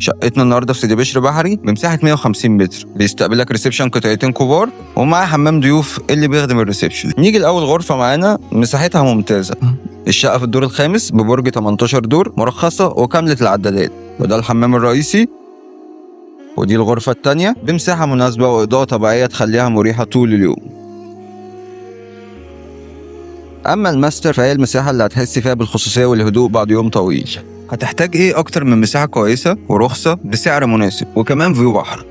شقتنا النهارده في سيدي بشر بحري بمساحه 150 متر، بيستقبلك ريسبشن قطعتين كبار ومعاه حمام ضيوف اللي بيخدم الريسبشن. نيجي لاول غرفه معانا، مساحتها ممتازه. الشقه في الدور الخامس ببرج 18 دور، مرخصه وكامله العدادات، وده الحمام الرئيسي. ودي الغرفه الثانيه بمساحه مناسبه واضاءه طبيعيه تخليها مريحه طول اليوم. اما الماستر فهي المساحه اللي هتحس فيها بالخصوصيه والهدوء بعد يوم طويل. هتحتاج ايه اكتر من مساحه كويسه ورخصه بسعر مناسب وكمان فيو بحر؟